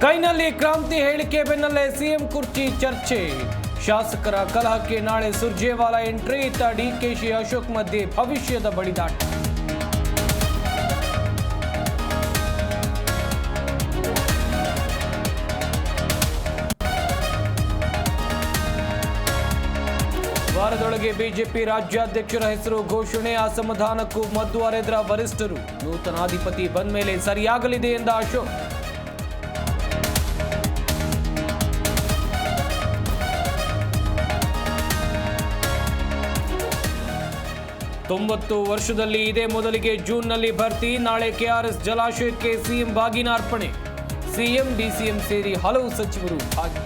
ಕೈನಲ್ಲಿ ಕ್ರಾಂತಿ ಹೇಳಿಕೆ ಬೆನ್ನಲ್ಲೇ ಸಿಎಂ ಕುರ್ಚಿ ಚರ್ಚೆ. ಶಾಸಕರ ಕಲಹಕ್ಕೆ ನಾಳೆ ಸುರ್ಜೇವಾಲಾ ಎಂಟ್ರಿ. ಇತ್ತ ಡಿಕೆಶಿ ಅಶೋಕ್ ಮಧ್ಯೆ ಭವಿಷ್ಯದ ಬಡಿದಾಟ. ವಾರದೊಳಗೆ ಬಿಜೆಪಿ ರಾಜ್ಯಾಧ್ಯಕ್ಷರ ಹೆಸರು ಘೋಷಣೆ. ಅಸಮಾಧಾನಕ್ಕೂ ಮದ್ದು ಅರೆದ್ರ ವರಿಷ್ಠರು. ನೂತನಾಧಿಪತಿ ಬಂದ ಮೇಲೆ ಸರಿಯಾಗಲಿದೆ ಎಂದ ಅಶೋಕ್. ತೊಂಬತ್ತು ವರ್ಷದಲ್ಲಿ ಇದೇ ಮೊದಲಿಗೆ ಜೂನ್ನಲ್ಲಿ ಭರ್ತಿ. ನಾಳೆ ಕೆಆರ್ಎಸ್ ಜಲಾಶಯಕ್ಕೆ ಸಿಎಂ ಬಾಗಿನ ಅರ್ಪಣೆ. ಸಿಎಂ ಡಿಸಿಎಂ ಸೇರಿ ಹಲವು ಸಚಿವರು ಭಾಗಿ.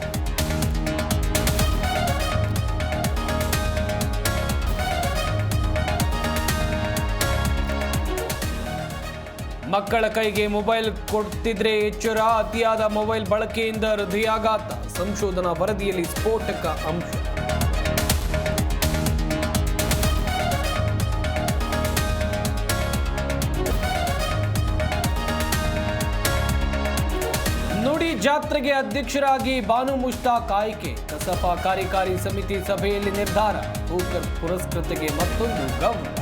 ಮಕ್ಕಳ ಕೈಗೆ ಮೊಬೈಲ್ ಕೊಡ್ತಿದ್ರೆ ಎಚ್ಚರ. ಅತಿಯಾದ ಮೊಬೈಲ್ ಬಳಕೆಯಿಂದ ಹೃದಯಾಘಾತ. ಸಂಶೋಧನಾ ವರದಿಯಲ್ಲಿ ಸ್ಫೋಟಕ ಅಂಶ. ನುಡಿ ಜಾತ್ರೆಗೆ ಅಧ್ಯಕ್ಷರಾಗಿ ಬಾನು ಮುಷ್ತಾಕ್ ಆಯ್ಕೆ. ಕಸಪ ಕಾರ್ಯಕಾರಿ ಸಮಿತಿ ಸಭೆಯಲ್ಲಿ ನಿರ್ಧಾರ. ಪುರಸ್ಕೃತೆಗೆ ಮತ್ತೊಂದು ಗೌರವ.